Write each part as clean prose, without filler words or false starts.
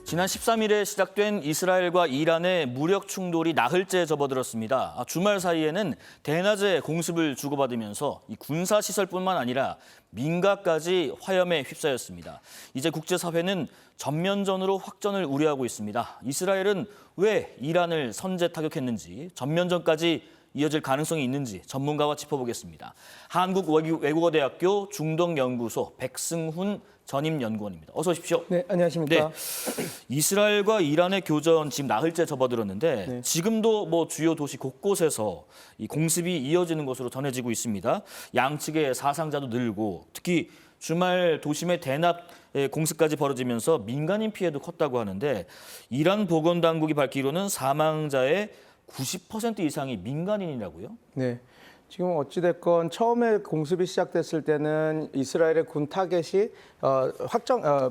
지난 13일에 시작된 이스라엘과 이란의 무력 충돌이 나흘째 접어들었습니다. 주말 사이에는 대낮에 공습을 주고받으면서 이 군사시설뿐만 아니라 민가까지 화염에 휩싸였습니다. 이제 국제사회는 전면전으로 확전을 우려하고 있습니다. 이스라엘은 왜 이란을 선제 타격했는지, 전면전까지 이어질 가능성이 있는지 전문가와 짚어보겠습니다. 한국외국어대학교 중동연구소 백승훈 전임연구원입니다. 어서 오십시오. 네, 안녕하십니까. 네, 이스라엘과 이란의 교전 지금 나흘째 접어들었는데 네. 지금도 주요 도시 곳곳에서 이 공습이 이어지는 것으로 전해지고 있습니다. 양측의 사상자도 늘고 특히 주말 도심의 대낮 공습까지 벌어지면서 민간인 피해도 컸다고 하는데 이란 보건당국이 밝히기로는 사망자의 90% 이상이 민간인이라고요? 네. 지금 어찌됐건 처음에 공습이 시작됐을 때는 이스라엘의 군 타겟이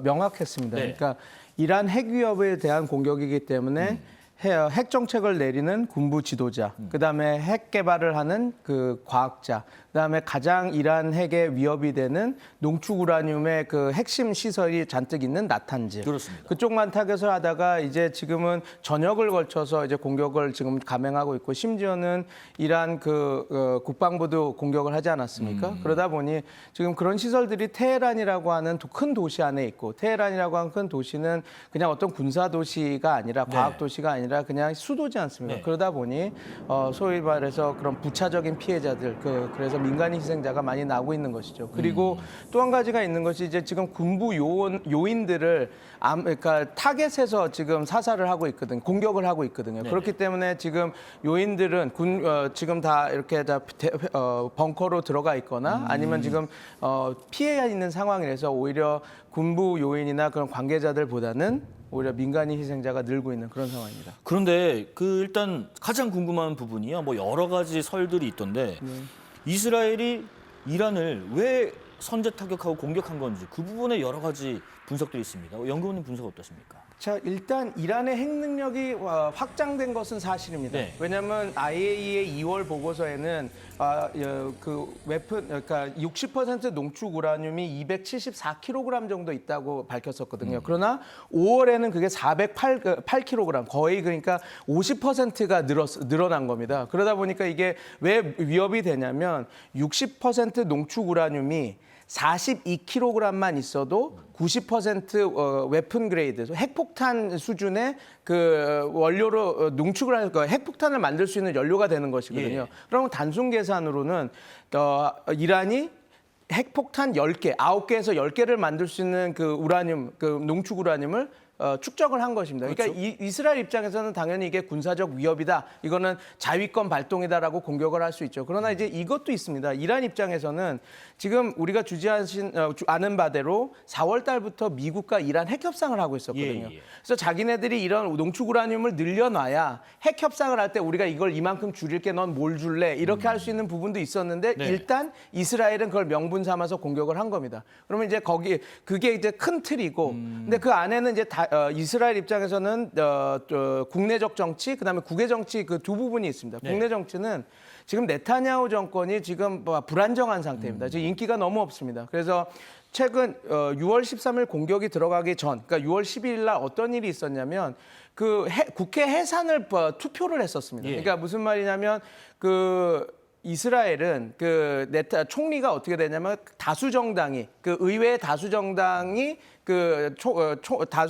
명확했습니다. 네. 그러니까 이란 핵 위협에 대한 공격이기 때문에 핵 정책을 내리는 군부 지도자, 그다음에 핵 개발을 하는 그 과학자, 그다음에 가장 이란 핵의 위협이 되는 농축 우라늄의 그 핵심 시설이 잔뜩 있는 나탄즈. 그렇습니다. 그쪽만 타겟을 하다가 이제 지금은 전역을 걸쳐서 이제 공격을 지금 감행하고 있고 심지어는 이란 국방부도 공격을 하지 않았습니까? 그러다 보니 지금 그런 시설들이 테헤란이라고 하는 큰 도시 안에 있고 테헤란이라고 하는 큰 도시는 그냥 어떤 군사 도시가 아니라 과학 도시가 아니라 그냥 수도지 않습니까? 네. 그러다 보니 소위 말해서 그런 부차적인 피해자들 그래서 민간인 희생자가 많이 나오고 있는 것이죠. 그리고 또 한 가지가 있는 것이 이제 지금 군부 요인들을 그러니까 타겟에서 지금 사살을 하고 있거든요. 공격을 하고 있거든요. 네네. 그렇기 때문에 지금 요인들은 지금 다 이렇게 벙커로 들어가 있거나 아니면 지금 피해 있는 상황이라서 오히려 군부 요인이나 그런 관계자들보다는 오히려 민간인 희생자가 늘고 있는 그런 상황입니다. 그런데 일단 가장 궁금한 부분이요. 여러 가지 설들이 있던데 이스라엘이 이란을 왜 선제 타격하고 공격한 건지 그 부분에 여러 가지 분석들이 있습니다. 연구원님 분석 어떠십니까? 자, 일단 이란의 핵 능력이 확장된 것은 사실입니다. 네. 왜냐하면 IAEA의 2월 보고서에는 그러니까 60% 농축 우라늄이 274kg 정도 있다고 밝혔었거든요. 그러나 5월에는 그게 408kg, 거의 그러니까 50%가 늘어난 겁니다. 그러다 보니까 이게 왜 위협이 되냐면 60% 농축 우라늄이 42kg만 있어도 90% 웨폰 그레이드, 핵폭탄 수준의 그 원료로 농축을 할 핵폭탄을 만들 수 있는 연료가 되는 것이거든요. 예. 그러면 단순 계산으로는 이란이 핵폭탄 10개, 9개에서 10개를 만들 수 있는 그 우라늄, 그 농축 우라늄을 축적을 한 것입니다. 그렇죠. 그러니까 이스라엘 입장에서는 당연히 이게 군사적 위협이다. 이거는 자위권 발동이다라고 공격을 할 수 있죠. 그러나 이제 이것도 있습니다. 이란 입장에서는 지금 우리가 아는 바대로 4월 달부터 미국과 이란 핵 협상을 하고 있었거든요. 예. 그래서 자기네들이 이런 농축 우라늄을 늘려놔야 핵 협상을 할 때 우리가 이걸 이만큼 줄일게 넌 뭘 줄래? 이렇게 할 수 있는 부분도 있었는데 네. 일단 이스라엘은 그걸 명분 삼아서 공격을 한 겁니다. 그러면 이제 그게 이제 큰 틀이고 근데 그 안에는 이제 이스라엘 입장에서는 국내적 정치, 그다음에 국외 정치 그 두 부분이 있습니다. 네. 국내 정치는 지금 네타냐후 정권이 지금 불안정한 상태입니다. 지금 인기가 너무 없습니다. 그래서 최근 6월 13일 공격이 들어가기 전, 그러니까 6월 12일 날 어떤 일이 있었냐면 국회 해산을 투표를 했었습니다. 예. 그러니까 무슨 말이냐면 이스라엘은 총리가 어떻게 되냐면 다수 정당이 의회 다수 정당이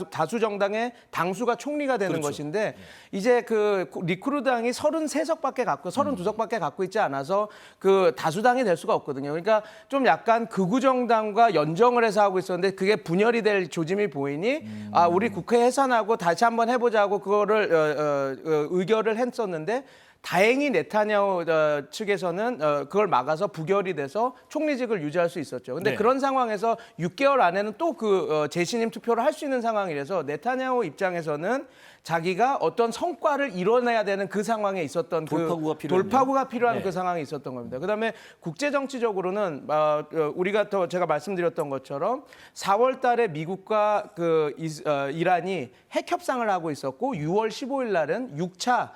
다수 정당의 당수가 총리가 되는 그렇죠. 것인데 이제 리쿠르당이 32석밖에 갖고 있지 않아서 다수당이 될 수가 없거든요. 그러니까 좀 약간 극우 정당과 연정을 해서 하고 있었는데 그게 분열이 될 조짐이 보이니 우리 국회 해산하고 다시 한번 해보자고 그거를 의결을 했었는데 다행히 네타냐후 측에서는 그걸 막아서 부결이 돼서 총리직을 유지할 수 있었죠. 근데 네. 그런 상황에서 6개월 안에는 또 재신임 투표를 할 수 있는 상황이라서 네타냐후 입장에서는 자기가 어떤 성과를 이뤄내야 되는 그 상황에 있었던 돌파구가 필요한 네. 그 상황이 있었던 겁니다. 그다음에 국제 정치적으로는 우리가 제가 말씀드렸던 것처럼 4월 달에 미국과 이란이 핵 협상을 하고 있었고 6월 15일 날은 6차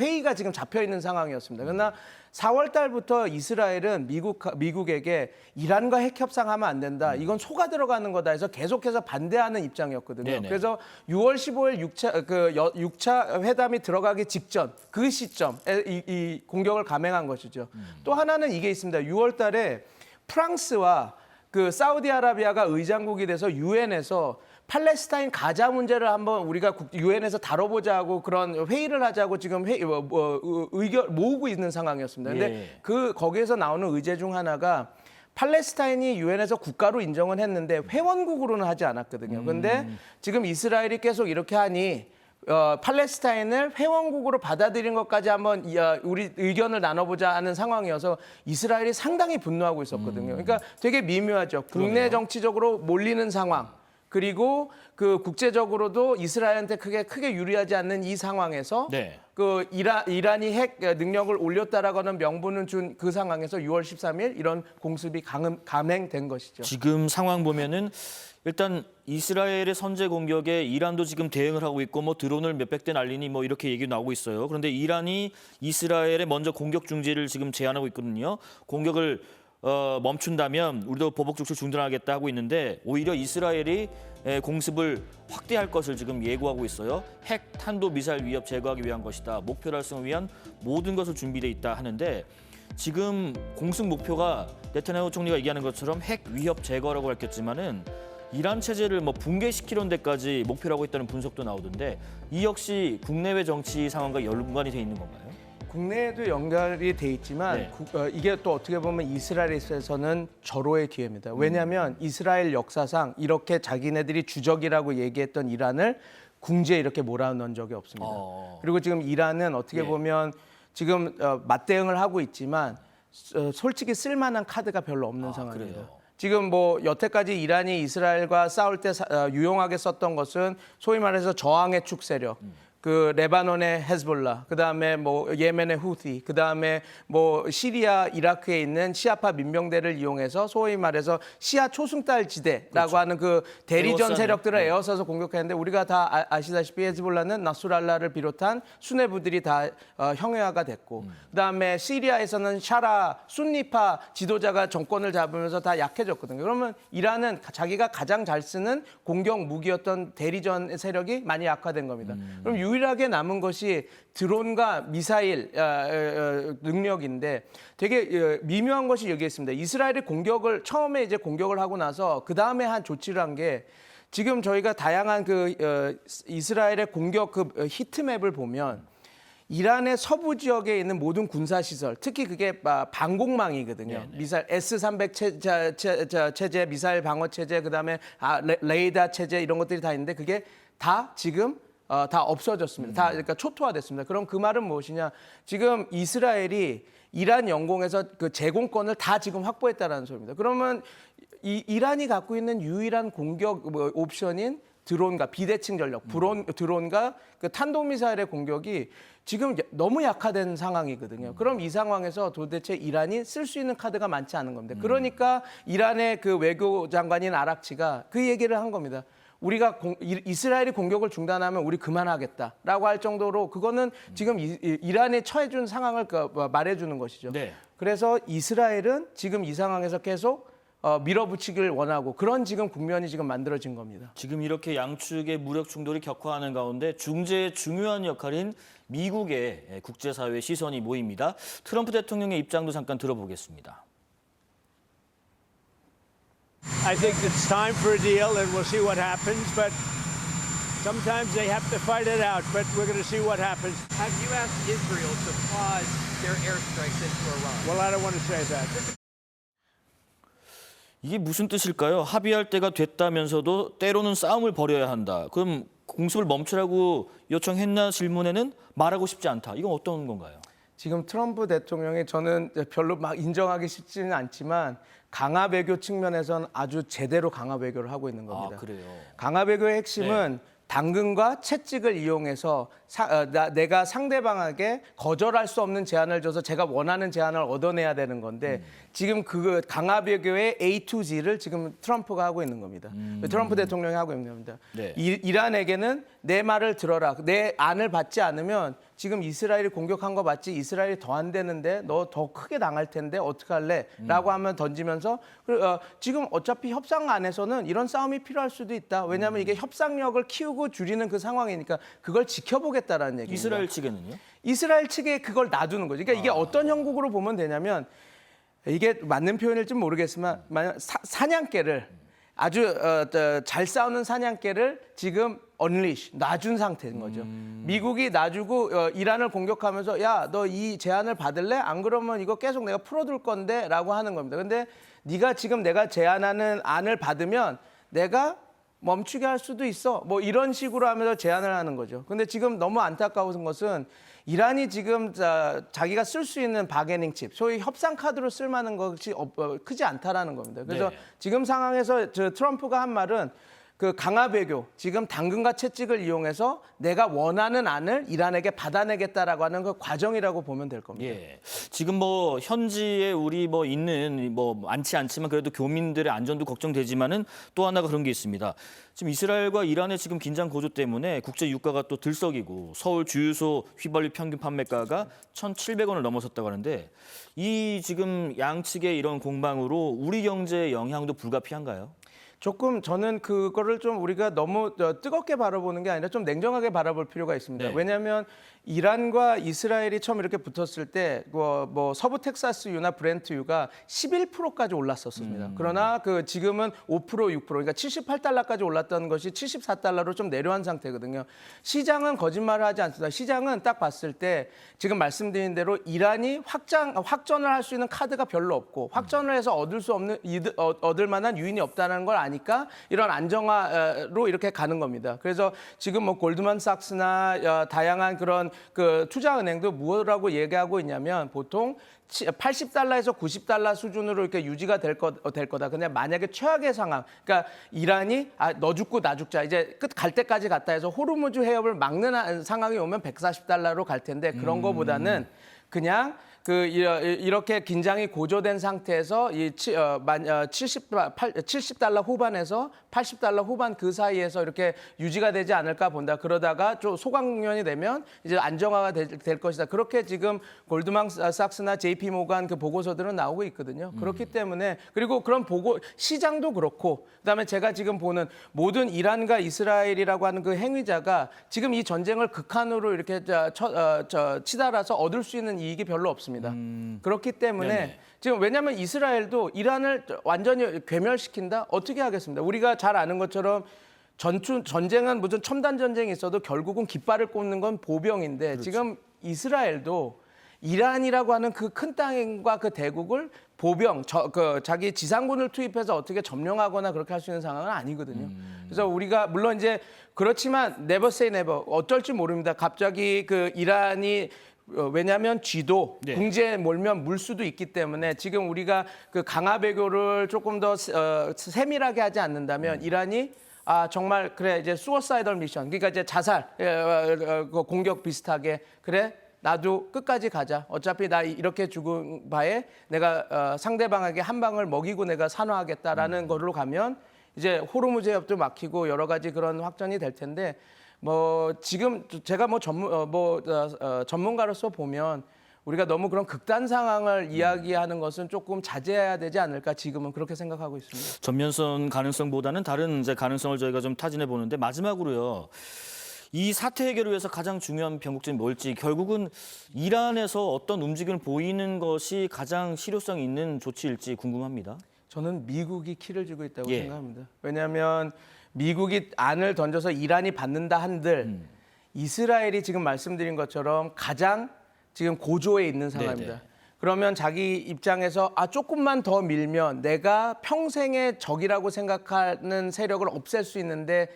회의가 지금 잡혀 있는 상황이었습니다. 그러나 4월 달부터 이스라엘은 미국에게 이란과 핵 협상하면 안 된다. 이건 속아 들어가는 거다 해서 계속해서 반대하는 입장이었거든요. 네네. 그래서 6월 15일 6차 회담이 들어가기 직전 그 시점에 이 공격을 감행한 것이죠. 또 하나는 이게 있습니다. 6월 달에 프랑스와 그 사우디아라비아가 의장국이 돼서 유엔에서 팔레스타인 가자 문제를 한번 우리가 유엔에서 다뤄보자 하고 그런 회의를 하자고 지금 의견 모으고 있는 상황이었습니다. 근데 거기에서 나오는 의제 중 하나가 팔레스타인이 유엔에서 국가로 인정은 했는데 회원국으로는 하지 않았거든요. 그런데 지금 이스라엘이 계속 이렇게 하니 팔레스타인을 회원국으로 받아들인 것까지 한번 우리 의견을 나눠보자 하는 상황이어서 이스라엘이 상당히 분노하고 있었거든요. 그러니까 되게 미묘하죠. 국내 정치적으로 몰리는 상황. 그리고 그 국제적으로도 이스라엘한테 크게 유리하지 않는 이 상황에서 네. 그 이란이 핵 능력을 올렸다라고 하는 명분을 준 그 상황에서 6월 13일 이런 공습이 감행된 것이죠. 지금 상황 보면은 일단 이스라엘의 선제 공격에 이란도 지금 대응을 하고 있고 뭐 드론을 몇백 대 날리니 뭐 이렇게 얘기 나오고 있어요. 그런데 이란이 이스라엘에 먼저 공격 중지를 지금 제안하고 있거든요. 공격을 멈춘다면 우리도 보복 조치 중단하겠다 하고 있는데 오히려 이스라엘이 공습을 확대할 것을 지금 예고하고 있어요. 핵 탄도 미사일 위협 제거하기 위한 것이다. 목표 달성을 위한 모든 것을 준비돼 있다 하는데 지금 공습 목표가 네타냐후 총리가 얘기하는 것처럼 핵 위협 제거라고 밝혔지만은 이란 체제를 뭐 붕괴시키는 데까지 목표라고 했다는 분석도 나오던데 이 역시 국내외 정치 상황과 연관이 돼 있는 건가요? 국내에도 연결이 돼 있지만 네. 이게 또 어떻게 보면 이스라엘에서는 절호의 기회입니다. 왜냐하면 이스라엘 역사상 이렇게 자기네들이 주적이라고 얘기했던 이란을 궁지에 이렇게 몰아넣은 적이 없습니다. 그리고 지금 이란은 어떻게 보면 지금 맞대응을 하고 있지만 솔직히 쓸만한 카드가 별로 없는 상황입니다. 그래요? 지금 뭐 여태까지 이란이 이스라엘과 싸울 때 유용하게 썼던 것은 소위 말해서 저항의 축 세력. 그 레바논의 헤즈볼라, 그다음에 뭐 예멘의 후티, 그다음에 뭐 시리아, 이라크에 있는 시아파 민병대를 이용해서 소위 말해서 시아 초승달 지대라고 하는 그 대리전 에워싸는. 세력들을 에워싸서 공격했는데 우리가 다 아시다시피 헤즈볼라는 나스랄라를 비롯한 수뇌부들이 다 형해화가 됐고 그다음에 시리아에서는 샤라 순니파 지도자가 정권을 잡으면서 다 약해졌거든요. 그러면 이란은 자기가 가장 잘 쓰는 공격 무기였던 대리전 세력이 많이 약화된 겁니다. 그럼 유일하게 남은 것이 드론과 미사일 능력인데 되게 미묘한 것이 여기 있습니다. 이스라엘이 처음에 이제 공격을 하고 나서 그 다음에 한 조치를 한 게 지금 저희가 다양한 이스라엘의 공격 히트맵을 보면 이란의 서부 지역에 있는 모든 군사 시설, 특히 그게 방공망이거든요. 네네. 미사일 S-300 체제, 미사일 방어 체제, 그다음에 레이더 체제 이런 것들이 다 있는데 그게 다 지금 다 없어졌습니다. 다 그러니까 초토화됐습니다. 그럼 그 말은 무엇이냐? 지금 이스라엘이 이란 영공에서 그 제공권을 다 지금 확보했다라는 소리입니다. 그러면 이란이 갖고 있는 유일한 공격 옵션인 드론과 비대칭 전력, 드론과 그 탄도미사일의 공격이 지금 너무 약화된 상황이거든요. 그럼 이 상황에서 도대체 이란이 쓸 수 있는 카드가 많지 않은 겁니다. 그러니까 이란의 그 외교장관인 아락치가 그 얘기를 한 겁니다. 우리가 이스라엘이 공격을 중단하면 우리 그만하겠다라고 할 정도로 그거는 지금 이란에 처해준 상황을 말해주는 것이죠. 네. 그래서 이스라엘은 지금 이 상황에서 계속 밀어붙이기를 원하고 그런 지금 국면이 지금 만들어진 겁니다. 지금 이렇게 양측의 무력 충돌이 격화하는 가운데 중재의 중요한 역할인 미국의 국제사회 시선이 모입니다. 트럼프 대통령의 입장도 잠깐 들어보겠습니다. I think it's time for a deal, and we'll see what happens. But sometimes they have to fight it out. But we're going to see what happens. Have you asked Israel to pause their airstrikes into Iran? Well, I don't want to say that. 이게 무슨 뜻일까요? 합의할 때가 됐다면서도 때로는 싸움을 벌여야 한다. 그럼 공습을 멈추라고 요청했나 질문에는 말하고 싶지 않다. 이건 어떤 건가요? 지금 트럼프 대통령이 저는 별로 막 인정하기 쉽지는 않지만 강화 외교 측면에서는 아주 제대로 강화 외교를 하고 있는 겁니다. 아, 그래요? 강화 외교의 핵심은 당근과 채찍을 이용해서 내가 상대방에게 거절할 수 없는 제안을 줘서 제가 원하는 제안을 얻어내야 되는 건데 지금 그 강화 외교의 A to G를 지금 트럼프가 하고 있는 겁니다. 트럼프 대통령이 하고 있는 겁니다. 네. 이란에게는 내 말을 들어라. 내 안을 받지 않으면 지금 이스라엘이 공격한 거 맞지? 이스라엘이 더 안 되는데 너 더 크게 당할 텐데 어떡할래? 라고 하면 던지면서 지금 어차피 협상 안에서는 이런 싸움이 필요할 수도 있다. 왜냐하면 이게 협상력을 키우고 줄이는 그 상황이니까 그걸 지켜보겠다라는 얘기입니다. 이스라엘 측에는요? 이스라엘 측에 그걸 놔두는 거죠. 그러니까 이게 어떤 형국으로 보면 되냐면 이게 맞는 표현일지 모르겠지만 만약 사냥개를 아주 잘 싸우는 사냥개를 지금 놔준 상태인 거죠. 미국이 놔주고 이란을 공격하면서 야, 너 이 제안을 받을래? 안 그러면 이거 계속 내가 풀어둘 건데 라고 하는 겁니다. 근데 네가 지금 내가 제안하는 안을 받으면 내가 멈추게 할 수도 있어. 뭐 이런 식으로 하면서 제안을 하는 거죠. 근데 지금 너무 안타까운 것은 이란이 지금 자기가 쓸 수 있는 바게닝 칩, 소위 협상 카드로 쓸 만한 것이 크지 않다라는 겁니다. 그래서 네. 지금 상황에서 트럼프가 한 말은 그 강화 외교, 지금 당근과 채찍을 이용해서 내가 원하는 안을 이란에게 받아내겠다라고 하는 그 과정이라고 보면 될 겁니다. 예. 지금 뭐 현지에 우리 뭐 있는 뭐 많지 않지만 그래도 교민들의 안전도 걱정되지만은 또 하나가 그런 게 있습니다. 지금 이스라엘과 이란의 지금 긴장 고조 때문에 국제 유가가 또 들썩이고 서울 주유소 휘발유 평균 판매가가 1,700원을 넘어섰다고 하는데 이 지금 양측의 이런 공방으로 우리 경제에 영향도 불가피한가요? 조금 저는 그거를 좀 우리가 너무 뜨겁게 바라보는 게 아니라 좀 냉정하게 바라볼 필요가 있습니다. 네. 왜냐하면 이란과 이스라엘이 처음 이렇게 붙었을 때 뭐 서부 텍사스유나 브렌트유가 11%까지 올랐었습니다. 그러나 그 지금은 5%, 6% 그러니까 78달러까지 올랐던 것이 74달러로 좀 내려간 상태거든요. 시장은 거짓말을 하지 않습니다. 시장은 딱 봤을 때 지금 말씀드린 대로 이란이 확전을 할 수 있는 카드가 별로 없고 확전을 해서 얻을 만한 유인이 없다는 걸 아니까 이런 안정화로 이렇게 가는 겁니다. 그래서 지금 뭐 골드만삭스나 다양한 그런 그 투자은행도 뭐라고 얘기하고 있냐면 보통 80달러에서 90달러 수준으로 이렇게 유지가 될 거다. 근데 만약에 최악의 상황, 그러니까 이란이 너 죽고 나 죽자 이제 끝 갈 때까지 갔다 해서 호르무즈 해협을 막는 상황이 오면 140달러로 갈 텐데 그런 거보다는 그냥 이렇게 긴장이 고조된 상태에서 70달러 후반에서 80달러 후반 그 사이에서 이렇게 유지가 되지 않을까 본다. 그러다가 좀 소강국면이 되면 이제 안정화가 될 것이다. 그렇게 지금 골드만삭스나 JP 모간 그 보고서들은 나오고 있거든요. 그렇기 때문에 그리고 그런 시장도 그렇고 그다음에 제가 지금 보는 모든 이란과 이스라엘이라고 하는 그 행위자가 지금 이 전쟁을 극한으로 이렇게 치달아서 얻을 수 있는 이익이 별로 없습니다. 그렇기 때문에 네네. 지금 왜냐하면 이스라엘도 이란을 완전히 괴멸시킨다? 어떻게 하겠습니다. 우리가 잘 아는 것처럼 전쟁은 무슨 첨단 전쟁이 있어도 결국은 깃발을 꽂는 건 보병인데 그렇죠. 지금 이스라엘도 이란이라고 하는 그 큰 땅과 그 대국을 보병, 자기 지상군을 투입해서 어떻게 점령하거나 그렇게 할 수 있는 상황은 아니거든요. 그래서 우리가 물론 이제 그렇지만 never say never 어쩔지 모릅니다. 갑자기 그 이란이 왜냐하면 쥐도 네. 궁지에 몰면 물 수도 있기 때문에 지금 우리가 그 강화 외교를 조금 더 세밀하게 하지 않는다면 이란이 정말 그래 이제 수어사이덜 미션 그러니까 이제 자살 공격 비슷하게 그래 나도 끝까지 가자. 어차피 나 이렇게 죽은 바에 내가 상대방에게 한 방을 먹이고 내가 산화하겠다라는 거로 가면 이제 호르무즈 해협도 막히고 여러 가지 그런 확전이 될 텐데 뭐 지금 제가 전문가로서 보면 우리가 너무 그런 극단 상황을 이야기하는 것은 조금 자제해야 되지 않을까 지금은 그렇게 생각하고 있습니다. 전면선 가능성보다는 다른 이제 가능성을 저희가 좀 타진해 보는데 마지막으로요. 이 사태 해결을 위해서 가장 중요한 변곡점이 뭘지 결국은 이란에서 어떤 움직임을 보이는 것이 가장 실효성 있는 조치일지 궁금합니다. 저는 미국이 키를 쥐고 있다고 예. 생각합니다. 왜냐하면 미국이 안을 던져서 이란이 받는다 한들 이스라엘이 지금 말씀드린 것처럼 가장 지금 고조에 있는 상황입니다. 네네. 그러면 자기 입장에서 조금만 더 밀면 내가 평생의 적이라고 생각하는 세력을 없앨 수 있는데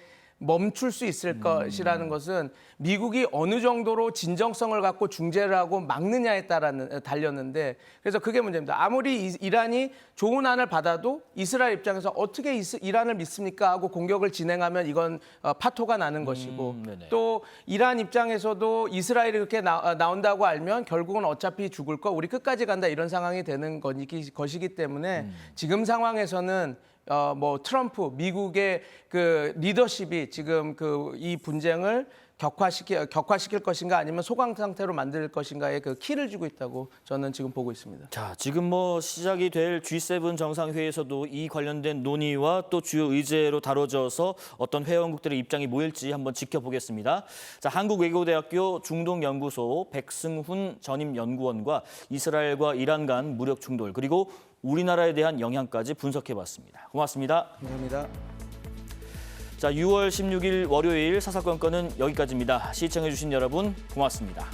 멈출 수 있을 것이라는 것은 미국이 어느 정도로 진정성을 갖고 중재를 하고 막느냐에 따라 달렸는데 그래서 그게 문제입니다. 아무리 이란이 좋은 안을 받아도 이스라엘 입장에서 어떻게 이란을 믿습니까 하고 공격을 진행하면 이건 파토가 나는 것이고 네네. 또 이란 입장에서도 이스라엘이 그렇게 나온다고 알면 결국은 어차피 죽을 거 우리 끝까지 간다 이런 상황이 되는 것이기 때문에 지금 상황에서는 트럼프 미국의 그 리더십이 지금 이 분쟁을 격화시킬 것인가 아니면 소강 상태로 만들 것인가의 그 키를 주고 있다고 저는 지금 보고 있습니다. 자, 지금 뭐 시작이 될 G7 정상회의에서도 이 관련된 논의와 또 주요 의제로 다뤄져서 어떤 회원국들의 입장이 모일지 한번 지켜보겠습니다. 자, 한국외교대학교 중동연구소 백승훈 전임연구원과 이스라엘과 이란 간 무력 충돌 그리고 우리나라에 대한 영향까지 분석해봤습니다. 고맙습니다. 감사합니다. 자, 6월 16일 월요일 사사건건은 여기까지입니다. 시청해주신 여러분 고맙습니다.